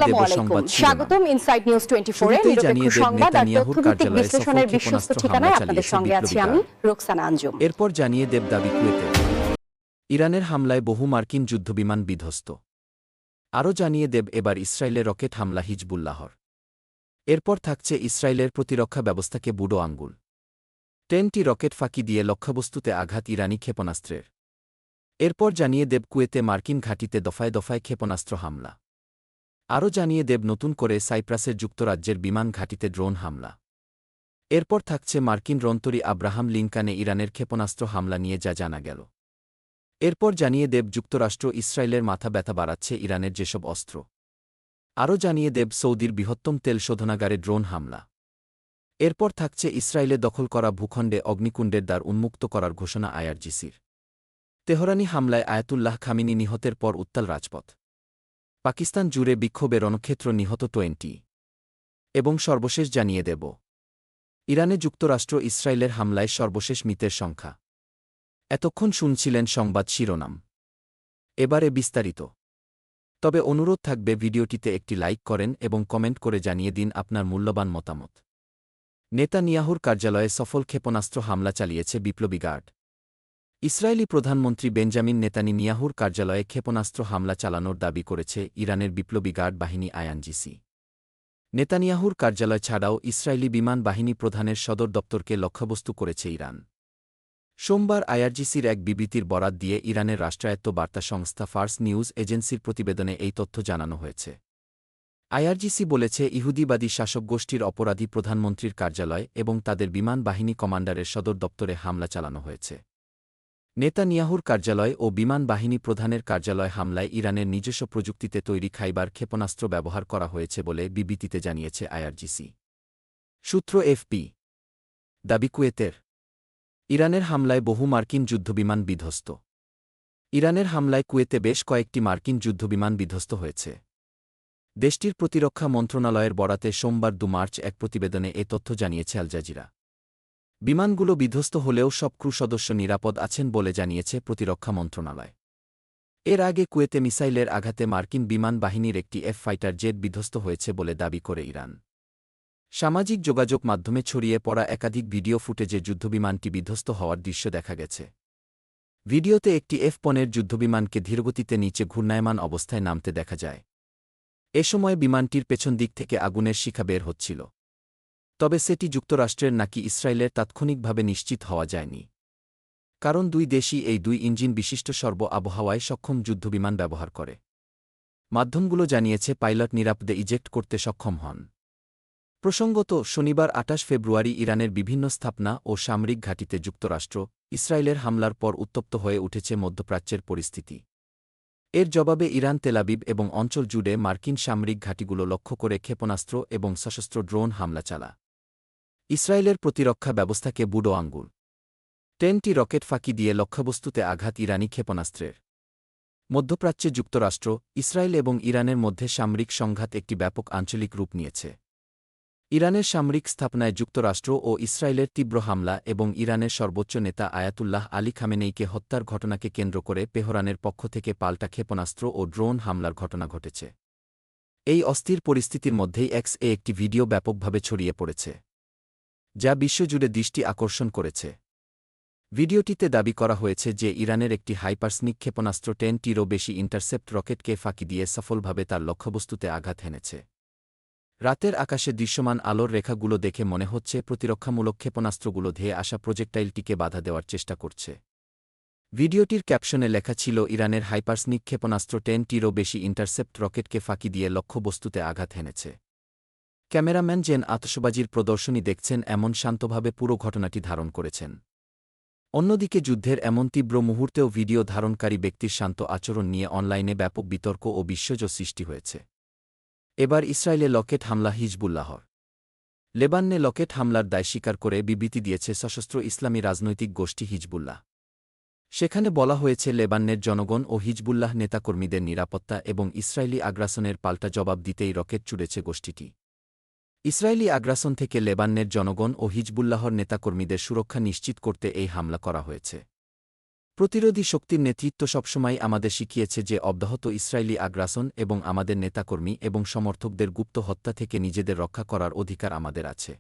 দেব সংবাদ স্বাগতম inside news 24 এ নিরপেক্ষ সংবাদ আর তথ্যভিত্তিক বিশ্লেষণের বিশ্বস্ত ঠিকানায় আপনাদের সঙ্গে আছি আমি রোকসানা আঞ্জুম। এরপর জানিয়ে দেব দাবি কুয়েতে ইরানের হামলায় বহু মার্কিন যুদ্ধবিমান বিধ্বস্ত। আরও জানিয়ে দেব এবার ইসরায়েলের রকেট হামলা হিজবুল্লাহর। এরপর থাকছে ইসরায়েলের প্রতিরক্ষা ব্যবস্থাকে বুড়ো আঙ্গুল। 10টি রকেট ফাঁকি দিয়ে লক্ষ্যবস্তুতে আঘাত ইরানি ক্ষেপণাস্ত্রের। এরপর জানিয়ে দেব কুয়েতে মার্কিন ঘাঁটিতে দফায় দফায় ক্ষেপণাস্ত্র হামলা। আরও জানিয়ে দেব নতুন করে সাইপ্রাসের যুক্তরাজ্যের বিমান ঘাঁটিতে ড্রোন হামলা। এরপর থাকছে মার্কিন রণতরী আব্রাহাম লিঙ্কানে ইরানের ক্ষেপণাস্ত্র হামলা নিয়ে যা জানা গেল। এরপর জানিয়ে দেব যুক্তরাষ্ট্র ইসরায়েলের মাথা ব্যথা বাড়াচ্ছে ইরানের যেসব অস্ত্র। আরও জানিয়ে দেব সৌদির বৃহত্তম তেল শোধনাগারে ড্রোন হামলা। এরপর থাকছে ইসরায়েলে দখল করা ভূখণ্ডে অগ্নিকুণ্ডের দ্বার উন্মুক্ত করার ঘোষণা আইআরজিসির। তেহরানি হামলায় আয়াতুল্লাহ খামিনি নিহতের পর উত্তাল রাজপথ। পাকিস্তান জুড়ে বিক্ষোভে রণক্ষেত্র নিহত 20। এবং সর্বশেষ জানিয়ে দেব ইরানে যুক্তরাষ্ট্র ইসরায়েলের হামলায় সর্বশেষ মৃতের সংখ্যা। এতক্ষণ শুনছিলেন সংবাদ শিরোনাম, এবারে বিস্তারিত। তবে অনুরোধ থাকবে ভিডিওটিতে একটি লাইক করেন এবং কমেন্ট করে জানিয়ে দিন আপনার মূল্যবান মতামত। নেতানিয়াহুর কার্যালয়ে সফল ক্ষেপণাস্ত্র হামলা চালিয়েছে বিপ্লবী গার্ড। ইসরায়েলি প্রধানমন্ত্রী বেঞ্জামিন নেতানিয়াহুর কার্যালয়ে ক্ষেপণাস্ত্র হামলা চালানোর দাবি করেছে ইরানের বিপ্লবী গার্ড বাহিনী আইআরজিসি। নেতানিয়াহুর কার্যালয় ছাড়াও ইসরায়েলি বিমান বাহিনী প্রধানের সদর দপ্তরকে লক্ষ্যবস্তু করেছে ইরান। সোমবার আইআরজিসির এক বিবৃতির বরাত দিয়ে ইরানের রাষ্ট্রায়ত্ত বার্তা সংস্থা ফার্স নিউজ এজেন্সির প্রতিবেদনে এই তথ্য জানানো হয়েছে। আইআরজিসি বলেছে ইহুদিবাদী শাসকগোষ্ঠীর অপরাধী প্রধানমন্ত্রীর কার্যালয় এবং তাদের বিমান বাহিনী কমান্ডারের সদর দপ্তরে হামলা চালানো হয়েছে। নেতানিয়াহুর কার্যালয় ও বিমান বাহিনী প্রধানের কার্যালয় হামলায় ইরানের নিজস্ব প্রযুক্তিতে তৈরি খাইবার ক্ষেপণাস্ত্র ব্যবহার করা হয়েছে বলে বিবৃতিতে জানিয়েছে আইআরজিসি। সূত্র এফপি। দাবি কুয়েতের ইরানের হামলায় বহু মার্কিন যুদ্ধবিমান বিধ্বস্ত। ইরানের হামলায় কুয়েতে বেশ কয়েকটি মার্কিন যুদ্ধবিমান বিধ্বস্ত হয়েছে। দেশটির প্রতিরক্ষা মন্ত্রণালয়ের বরাতে সোমবার 2 মার্চ এক প্রতিবেদনে এ তথ্য জানিয়েছে আল জাজিরা। বিমানগুলো বিধ্বস্ত হলেও সব ক্রু সদস্য নিরাপদ আছেন বলে জানিয়েছে প্রতিরক্ষা মন্ত্রণালয়। এর আগে কুয়েতে মিসাইলের আঘাতে মার্কিন বিমান বাহিনীর একটি ফাইটার জেট বিধ্বস্ত হয়েছে বলে দাবি করে ইরান। সামাজিক যোগাযোগ মাধ্যমে ছড়িয়ে পড়া একাধিক ভিডিও ফুটেজে যুদ্ধবিমানটি বিধ্বস্ত হওয়ার দৃশ্য দেখা গেছে। ভিডিওতে একটি F-15 যুদ্ধবিমানকে ধীরগতিতে নিচে ঘূর্ণায়মান অবস্থায় নামতে দেখা যায়। এ সময় বিমানটির পেছন দিক থেকে আগুনের শিখা বের হচ্ছিল। তবে সেটি যুক্তরাষ্ট্রের নাকি ইসরায়েলের তাৎক্ষণিকভাবে নিশ্চিত হওয়া যায়নি। কারণ দুই দেশই এই 2 ইঞ্জিন বিশিষ্ট সর্ব আবহাওয়ায় সক্ষম যুদ্ধবিমান ব্যবহার করে। মাধ্যমগুলো জানিয়েছে পাইলট নিরাপদে ইজেক্ট করতে সক্ষম হন। প্রসঙ্গত, শনিবার 28 ফেব্রুয়ারি ইরানের বিভিন্ন স্থাপনা ও সামরিক ঘাঁটিতে যুক্তরাষ্ট্র ইসরায়েলের হামলার পর উত্তপ্ত হয়ে উঠেছে মধ্যপ্রাচ্যের পরিস্থিতি। এর জবাবে ইরান তেলাবিব এবং অঞ্চল জুড়ে মার্কিন সামরিক ঘাঁটিগুলো লক্ষ্য করে ক্ষেপণাস্ত্র এবং সশস্ত্র ড্রোন হামলা চালা। ইসরায়েলের প্রতিরক্ষা ব্যবস্থাকে বুড়ো আঙ্গুল। 10টি রকেট ফাঁকি দিয়ে লক্ষ্যবস্তুতে আঘাত ইরানি ক্ষেপণাস্ত্রের। মধ্যপ্রাচ্যে যুক্তরাষ্ট্র, ইসরায়েল এবং ইরানের মধ্যে সামরিক সংঘাত একটি ব্যাপক আঞ্চলিক রূপ নিয়েছে। ইরানের সামরিক স্থাপনায় যুক্তরাষ্ট্র ও ইসরায়েলের তীব্র হামলা এবং ইরানের সর্বোচ্চ নেতা আয়াতুল্লাহ আলী খামেনেইকে হত্যার ঘটনাকে কেন্দ্র করে তেহরানের পক্ষ থেকে পাল্টা ক্ষেপণাস্ত্র ও ড্রোন হামলার ঘটনা ঘটেছে। এই অস্থির পরিস্থিতির মধ্যেই এক্স-এ একটি ভিডিও ব্যাপকভাবে ছড়িয়ে পড়েছে, যা বিশ্বজুড়ে দৃষ্টি আকর্ষণ করেছে। ভিডিওটিতে দাবি করা হয়েছে যে ইরানের একটি হাইপারসনিক ক্ষেপণাস্ত্র 10টিরও বেশি ইন্টারসেপ্ট রকেটকে ফাঁকি দিয়ে সফলভাবে তার লক্ষ্যবস্তুতে আঘাত হেনেছে। রাতের আকাশে দৃশ্যমান আলোর রেখাগুলো দেখে মনে হচ্ছে প্রতিরক্ষামূলক ক্ষেপণাস্ত্রগুলো ধেয়ে আসা প্রজেক্টাইলটিকে বাধা দেওয়ার চেষ্টা করছে। ভিডিওটির ক্যাপশনে লেখা ছিল ইরানের হাইপারসনিক ক্ষেপণাস্ত্র 10টিরও বেশি ইন্টারসেপ্ট রকেটকে ফাঁকি দিয়ে লক্ষ্যবস্তুতে আঘাত হেনেছে। ক্যামেরাম্যান যেন আতশবাজির প্রদর্শনী দেখছেন এমন শান্তভাবে পুরো ঘটনাটি ধারণ করেছেন। অন্যদিকে যুদ্ধের এমন তীব্র মুহূর্তেও ভিডিও ধারণকারী ব্যক্তির শান্ত আচরণ নিয়ে অনলাইনে ব্যাপক বিতর্ক ও বিস্ময় সৃষ্টি হয়েছে। এবার ইসরায়েলে লকেট হামলা হিজবুল্লাহর। লেবাননে লকেট হামলার দায় স্বীকার করে বিবৃতি দিয়েছে সশস্ত্র ইসলামী রাজনৈতিক গোষ্ঠী হিজবুল্লাহ। সেখানে বলা হয়েছে লেবাননের জনগণ ও হিজবুল্লাহ নেতাকর্মীদের নিরাপত্তা এবং ইসরায়েলি আগ্রাসনের পাল্টা জবাব দিতেই রকেট ছুড়েছে গোষ্ঠীটি। ইসরায়েলি আগ্রাসন থেকে লেবাননের জনগণ ও হিজবুল্লাহর নেতাকর্মীদের সুরক্ষা নিশ্চিত করতে এই হামলা করা হয়েছে। প্রতিরোধী শক্তির নেতৃত্ব সবসময় আমাদের শিখিয়েছে যে অব্যাহত ইসরায়েলি আগ্রাসন এবং আমাদের নেতাকর্মী এবং সমর্থকদের গুপ্ত হত্যা থেকে নিজেদের রক্ষা করার অধিকার আমাদের আছে।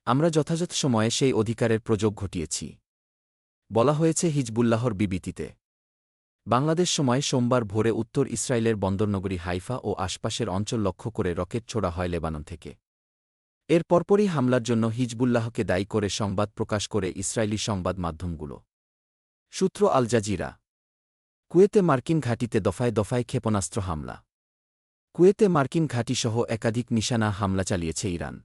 আমরা যথাযথ সময়ে সেই অধিকারের প্রযোগ ঘটিয়েছি, বলা হয়েছে হিজবুল্লাহর বিবৃতিতে। বাংলাদেশ সময় সোমবার ভোরে উত্তর ইসরায়েলের বন্দরনগরী হাইফা ও আশপাশের অঞ্চল লক্ষ্য করে রকেট ছোড়া হয় লেবানন থেকে। এর পরপরই হামলার জন্য হিজবুল্লাহকে দায়ী করে সংবাদ প্রকাশ করে ইসরায়েলি সংবাদ মাধ্যমগুলো। সূত্র আল জাজিরা। কুয়েতে মার্কিন ঘাঁটিতে দফায় দফায় ক্ষেপণাস্ত্র হামলা। কুয়েতে মার্কিন ঘাঁটিসহ একাধিক নিশানা হামলা চালিয়েছে ইরান।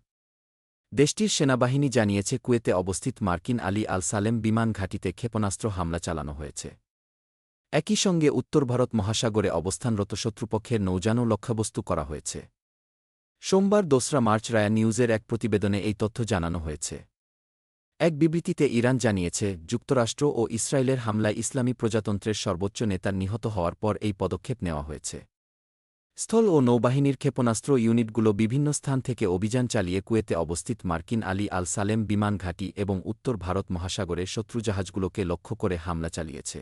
দেশটির সেনাবাহিনী জানিয়েছে কুয়েতে অবস্থিত মার্কিন আলী আল সালেম বিমান ঘাঁটিতে ক্ষেপণাস্ত্র হামলা চালানো হয়েছে। একই সঙ্গে উত্তর ভারত মহাসাগরে অবস্থানরত শত্রুপক্ষের নৌযানও লক্ষ্যবস্তু করা হয়েছে। সোমবার ২রা মার্চ রায়া নিউজের এক প্রতিবেদনে এই তথ্য জানানো হয়েছে। এক বিবৃতিতে ইরান জানিয়েছে, যুক্তরাষ্ট্র ও ইসরায়েলের হামলায় ইসলামী প্রজাতন্ত্রের সর্বোচ্চ নেতার নিহত হওয়ার পর এই পদক্ষেপ নেওয়া হয়েছে। স্থল ও নৌবাহিনীর ক্ষেপণাস্ত্র ইউনিটগুলো বিভিন্ন স্থান থেকে অভিযান চালিয়ে কুয়েতে অবস্থিত মার্কিন আলী আল সালেম বিমান ঘাঁটি এবং উত্তর ভারত মহাসাগরে শত্রুজাহাজগুলোকে লক্ষ্য করে হামলা চালিয়েছে।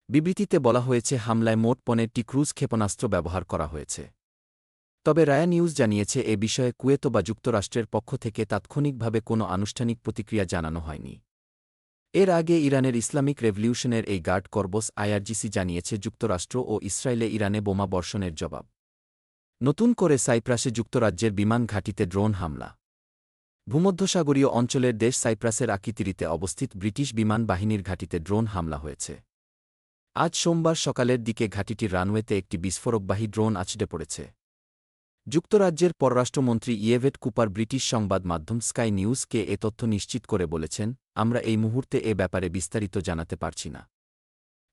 বিবৃতিতে বলা হয়েছে, হামলায় মোট ১৫টি ক্রুজ ক্ষেপণাস্ত্র ব্যবহার করা হয়েছে। তবে রায়া নিউজ জানিয়েছে, এ বিষয়ে কুয়েত বা যুক্তরাষ্ট্রের পক্ষ থেকে তাৎক্ষণিকভাবে কোনো আনুষ্ঠানিক প্রতিক্রিয়া জানানো হয়নি। এর আগে ইরানের ইসলামিক রেভলিউশনের এই গার্ড কর্পস আইআরজিসি জানিয়েছে, যুক্তরাষ্ট্র ও ইসরায়েলে ইরানে বোমা বর্ষণের জবাব। নতুন করে সাইপ্রাসে যুক্তরাজ্যের বিমান ঘাঁটিতে ড্রোন হামলা। ভূমধ্যসাগরীয় অঞ্চলের দেশ সাইপ্রাসের আকিতিরিতে অবস্থিত ব্রিটিশ বিমান বাহিনীর ঘাঁটিতে ড্রোন হামলা হয়েছে। আজ সোমবার সকালের দিকে ঘাঁটিটির রানওয়েতে একটি বিস্ফোরকবাহী ড্রোন আছড়ে পড়েছে। যুক্তরাজ্যের পররাষ্ট্রমন্ত্রী ইয়েভেট কুপার ব্রিটিশ সংবাদ মাধ্যম স্কাই নিউজকে এ তথ্য নিশ্চিত করে বলেছেন, আমরা এই মুহূর্তে এ ব্যাপারে বিস্তারিত জানাতে পারছি না।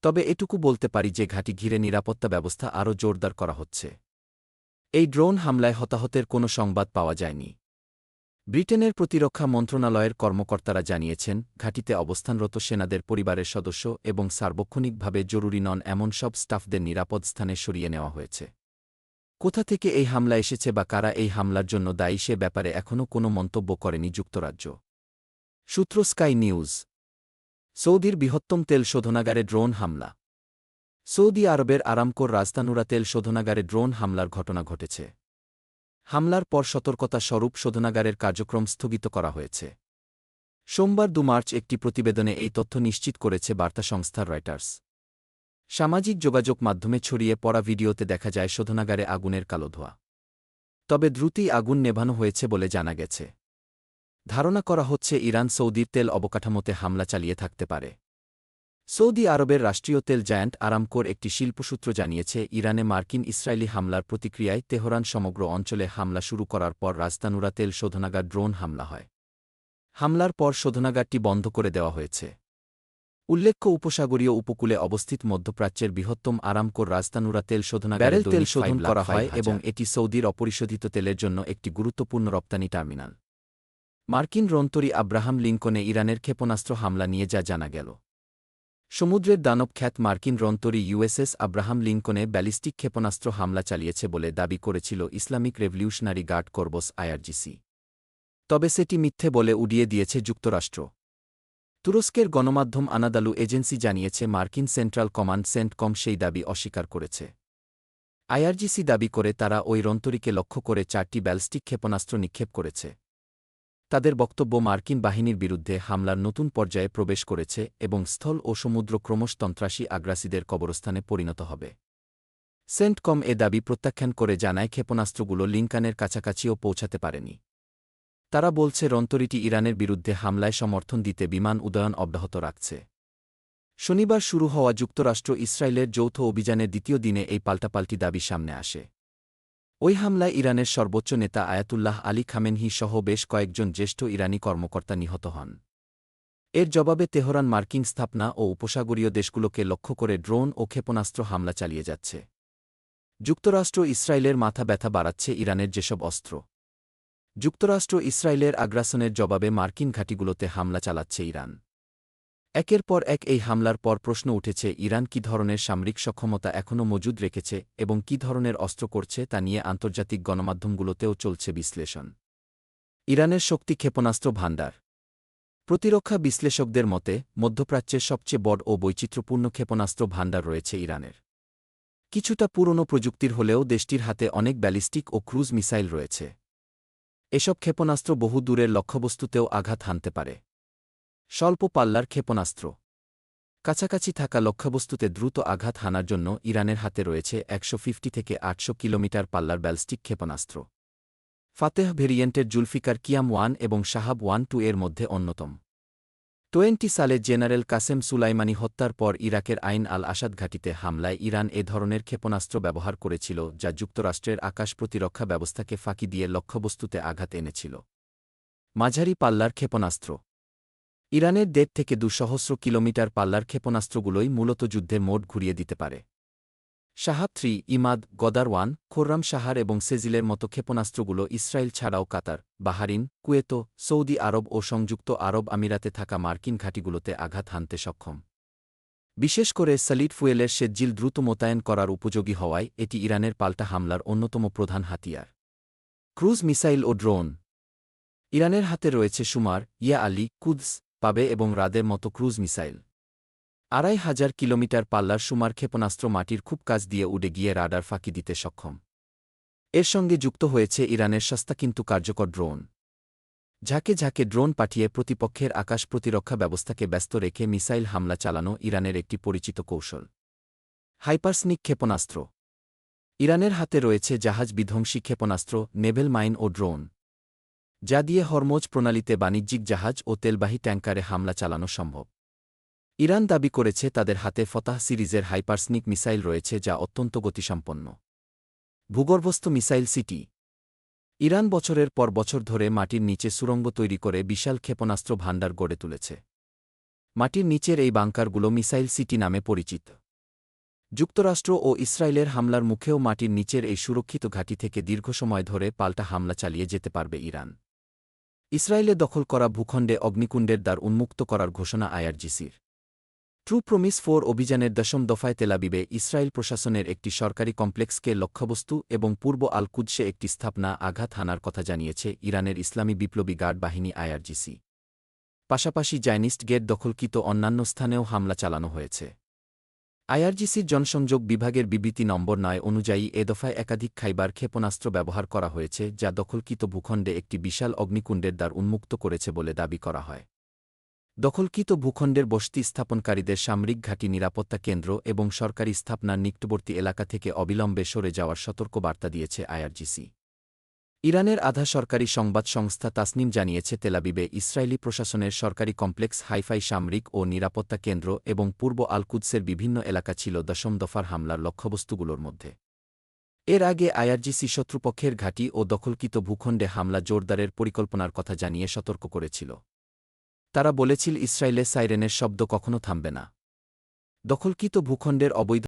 তবে এটুকু বলতে পারি যে ঘাঁটি ঘিরে নিরাপত্তা ব্যবস্থা আরও জোরদার করা হচ্ছে। এই ড্রোন হামলায় হতাহতের কোনো সংবাদ পাওয়া যায়নি। ব্রিটেনের প্রতিরক্ষা মন্ত্রণালয়ের কর্মকর্তারা জানিয়েছেন, ঘাঁটিতে অবস্থানরত সেনাদের পরিবারের সদস্য এবং সার্বক্ষণিকভাবে জরুরি নন এমন সব স্টাফদের নিরাপদ স্থানে সরিয়ে নেওয়া হয়েছে। কোথা থেকে এই হামলা এসেছে বা কারা এই হামলার জন্য দায়ী সে ব্যাপারে এখনও কোনো মন্তব্য করেনি যুক্তরাজ্য। সূত্র স্কাই নিউজ। সৌদির বৃহত্তম তেল শোধনাগারে ড্রোন হামলা। সৌদি আরবের আরামকোর রাজতানুরা তেল শোধনাগারে ড্রোন হামলার ঘটনা ঘটেছে। হামলার পর সতর্কতা স্বরূপ শোধনাগারের কার্যক্রম স্থগিত করা হয়েছে। সোমবার ২ মার্চ একটি প্রতিবেদনে এই তথ্য নিশ্চিত করেছে বার্তা সংস্থা রয়টার্স। সামাজিক যোগাযোগ মাধ্যমে ছড়িয়ে পড়া ভিডিওতে দেখা যায় শোধনাগারে আগুনের কালো ধোঁয়া। তবে দ্রুতই আগুন নেভানো হয়েছে বলে জানা গেছে। ধারণা করা হচ্ছে, ইরান সৌদির তেল অবকাঠামোতে হামলা চালিয়ে থাকতে পারে। সৌদি আরবের রাষ্ট্রীয় তেল জায়ান্ট আরামকোর একটি শিল্পসূত্র জানিয়েছে, ইরানে মার্কিন ইসরায়েলি হামলার প্রতিক্রিয়ায় তেহরান সমগ্র অঞ্চলে হামলা শুরু করার পর রাজতানুরা তেল শোধনাগার ড্রোন হামলা হয়। হামলার পর শোধনাগারটি বন্ধ করে দেওয়া হয়েছে। উল্লেখ্য, উপসাগরীয় উপকূলে অবস্থিত মধ্যপ্রাচ্যের বৃহত্তম আরামকোর রাজতানুরা তেল শোধনাগারে তেল শোধন করা হয় এবং এটি সৌদির অপরিশোধিত তেলের জন্য একটি গুরুত্বপূর্ণ রপ্তানি টার্মিনাল। মার্কিন রণতরী আব্রাহাম লিঙ্কনে ইরানের ক্ষেপণাস্ত্র হামলা নিয়ে যা জানা গেল। সমুদ্রের দানব খ্যাত মার্কিন রণতরী ইউএসএস আব্রাহাম লিঙ্কনে ব্যালিস্টিক ক্ষেপণাস্ত্র হামলা চালিয়েছে বলে দাবি করেছিল Islamic revolutionary guard corps IRGC. তবে সেটি মিথ্যে বলে উড়িয়ে দিয়েছে যুক্তরাষ্ট্র। তুরস্কের গণমাধ্যম আনাদালু এজেন্সি জানিয়েছে, মার্কিন সেন্ট্রাল কমান্ড সেন্টকম সেই দাবি অস্বীকার করেছে। আইআরজিসি দাবি করে তারা ওই রণতরীকে লক্ষ্য করে 4টি ব্যালিস্টিক ক্ষেপণাস্ত্র নিক্ষেপ করেছে। তাদের বক্তব্য, মার্কিন বাহিনীর বিরুদ্ধে হামলার নতুন পর্যায়ে প্রবেশ করেছে এবং স্থল ও সমুদ্র ক্রমশ সন্ত্রাসী আগ্রাসীদের কবরস্থানে পরিণত হবে। সেন্টকম এ দাবি প্রত্যাখ্যান করে জানায়, ক্ষেপণাস্ত্রগুলো লিঙ্কানের কাছাকাছিও পৌঁছাতে পারেনি। তারা বলছে, রণতরীটি ইরানের বিরুদ্ধে হামলায় সমর্থন দিতে বিমান উড্ডয়ন অব্যাহত রাখছে। শনিবার শুরু হওয়া যুক্তরাষ্ট্র ইসরায়েলের যৌথ অভিযানের দ্বিতীয় দিনে এই পাল্টাপাল্টি দাবি সামনে আসে। ওই হামলায় ইরানের সর্বোচ্চ নেতা আয়াতুল্লাহ আলী খামেনহি সহ বেশ কয়েকজন জ্যেষ্ঠ ইরানি কর্মকর্তা নিহত হন। এর জবাবে তেহরান মার্কিন স্থাপনা ও উপসাগরীয় দেশগুলোকে লক্ষ্য করে ড্রোন ও ক্ষেপণাস্ত্র হামলা চালিয়ে যাচ্ছে। যুক্তরাষ্ট্র ইসরায়েলের মাথা ব্যথা বাড়াচ্ছে ইরানের যেসব অস্ত্র। যুক্তরাষ্ট্র ইসরায়েলের আগ্রাসনের জবাবে মার্কিন ঘাঁটিগুলোতে হামলা চালাচ্ছে ইরান। একের পর এক এই হামলার পর প্রশ্ন উঠেছে, ইরান কী ধরনের সামরিক সক্ষমতা এখনও মজুদ রেখেছে এবং কী ধরনের অস্ত্র করছে তা নিয়ে আন্তর্জাতিক গণমাধ্যমগুলোতেও চলছে বিশ্লেষণ। ইরানের শক্তি ক্ষেপণাস্ত্র ভাণ্ডার। প্রতিরক্ষা বিশ্লেষকদের মতে মধ্যপ্রাচ্যের সবচেয়ে বড় ও বৈচিত্র্যপূর্ণ ক্ষেপণাস্ত্র ভাণ্ডার রয়েছে ইরানের। কিছুটা পুরনো প্রযুক্তির হলেও দেশটির হাতে অনেক ব্যালিস্টিক ও ক্রুজ মিসাইল রয়েছে। এসব ক্ষেপণাস্ত্র বহু দূরের লক্ষ্যবস্তুতেও আঘাত হানতে পারে। স্বল্প পাল্লার ক্ষেপণাস্ত্র কাছাকাছি থাকা লক্ষ্যবস্তুতে দ্রুত আঘাত হানার জন্য ইরানের হাতে রয়েছে 150 থেকে 800 কিলোমিটার পাল্লার ব্যালিস্টিক ক্ষেপণাস্ত্র। ফাতেহ ভেরিয়েন্টের জুলফিকার কিয়াম 1 এবং শাহাব 1-2 এর মধ্যে অন্যতম। 20 সালে জেনারেল কাসেম সুলাইমানি হত্যার পর ইরাকের আইন আল আসাদ ঘাঁটিতে হামলায় ইরান এ ধরনের ক্ষেপণাস্ত্র ব্যবহার করেছিল, যা যুক্তরাষ্ট্রের আকাশ প্রতিরক্ষা ব্যবস্থাকে ফাঁকি দিয়ে লক্ষ্যবস্তুতে আঘাত এনেছিল। মাঝারি পাল্লার ক্ষেপণাস্ত্র ইরানের 1.5 থেকে 200 কিলোমিটার পাল্লার ক্ষেপণাস্ত্রগুলোই মূলত যুদ্ধের মোড ঘুরিয়ে দিতে পারে। শাহাব 3, ইমাদ, গদার 1, খোররাম শাহার এবং সেজিলের মতো ক্ষেপণাস্ত্রগুলো ইসরায়েল ছাড়াও কাতার, বাহারিন, কুয়েত, সৌদি আরব ও সংযুক্ত আরব আমিরাতে থাকা মার্কিন ঘাঁটিগুলোতে আঘাত হানতে সক্ষম। বিশেষ করে সলিড ফুয়েলের সেজ্জিল দ্রুত মোতায়েন করার উপযোগী হওয়ায় এটি ইরানের পাল্টা হামলার অন্যতম প্রধান হাতিয়ার। ক্রুজ মিসাইল ও ড্রোন ইরানের হাতে রয়েছে সুমার, ইয়া আলী, কুদস, পাবে এবং রাদের মতো ক্রুজ মিসাইল। 2500 কিলোমিটার পাল্লার সুমার ক্ষেপণাস্ত্র মাটির খুব কাছ দিয়ে উড়ে গিয়ে রাডার ফাঁকি দিতে সক্ষম। এর সঙ্গে যুক্ত হয়েছে ইরানের সস্তা কিন্তু কার্যকর ড্রোন। ঝাঁকে ঝাঁকে ড্রোন পাঠিয়ে প্রতিপক্ষের আকাশ প্রতিরক্ষা ব্যবস্থাকে ব্যস্ত রেখে মিসাইল হামলা চালানো ইরানের একটি পরিচিত কৌশল। হাইপারসনিক ক্ষেপণাস্ত্র ইরানের হাতে রয়েছে জাহাজ বিধ্বংসী ক্ষেপণাস্ত্র, নেভেল মাইন ও ড্রোন, যা দিয়ে হরমোজ প্রণালীতে বাণিজ্যিক জাহাজ ও তেলবাহী ট্যাঙ্কারে হামলা চালানো সম্ভব। ইরান দাবি করেছে তাদের হাতে ফতাহ সিরিজের হাইপারসনিক মিসাইল রয়েছে, যা অত্যন্ত গতিসম্পন্ন। ভূগর্ভস্থ মিসাইল সিটি ইরান বছরের পর বছর ধরে মাটির নিচে সুড়ঙ্গ তৈরি করে বিশাল ক্ষেপণাস্ত্র ভাণ্ডার গড়ে তুলেছে। মাটির নিচের এই বাংকারগুলো মিসাইল সিটি নামে পরিচিত। যুক্তরাষ্ট্র ও ইসরায়েলের হামলার মুখেও মাটির নিচের এই সুরক্ষিত ঘাঁটি থেকে দীর্ঘ সময় ধরে পাল্টা হামলা চালিয়ে যেতে পারবে ইরান। ইসরায়েলে দখল করা ভূখণ্ডে অগ্নিকুণ্ডের দ্বার উন্মুক্ত করার ঘোষণা আইআরজিসির। ট্রু প্রমিস 4 অভিযানের 10ম দফায় তেলাবিবে ইসরায়েল প্রশাসনের একটি সরকারি কমপ্লেক্সকে লক্ষ্যবস্তু এবং পূর্ব আল কুদসে একটি স্থাপনা আঘাত হানার কথা জানিয়েছে ইরানের ইসলামী বিপ্লবী গার্ড বাহিনী আইআরজিসি। পাশাপাশি জায়নিস্ট গেট দখলকৃত অন্যান্য স্থানেও হামলা চালানো হয়েছে। আইআরজিসির জনসংযোগ বিভাগের বিবৃতি নম্বর 9 অনুযায়ী এ দফায় একাধিক খাইবার ক্ষেপণাস্ত্র ব্যবহার করা হয়েছে, যা দখলকৃত ভূখণ্ডে একটি বিশাল অগ্নিকুণ্ডের দ্বার উন্মুক্ত করেছে বলে দাবি করা হয়। দখলকৃত ভূখণ্ডের বসতি স্থাপনকারীদের সামরিক ঘাঁটি, নিরাপত্তা কেন্দ্র এবং সরকারি স্থাপনার নিকটবর্তী এলাকা থেকে অবিলম্বে সরে যাওয়ার সতর্কবার্তা দিয়েছে আইআরজিসি। ইরানের আধা সরকারি সংবাদ সংস্থা তাসনিম জানিয়েছে তেলাবিবে ইসরায়েলি প্রশাসনের সরকারি কমপ্লেক্স, হাইফাই সামরিক ও নিরাপত্তা কেন্দ্র এবং পূর্ব আল কুদসের বিভিন্ন এলাকা ছিল 10ম দফার হামলার লক্ষ্যবস্তুগুলোর মধ্যে। এর আগে আইআরজিসি শত্রুপক্ষের ঘাঁটি ও দখলকৃত ভূখণ্ডে হামলা জোরদারের পরিকল্পনার কথা জানিয়ে সতর্ক করেছিল। তারা বলেছিল ইসরায়েলে সাইরেনের শব্দ কখনো থামবে না। দখলকৃত ভূখণ্ডের অবৈধ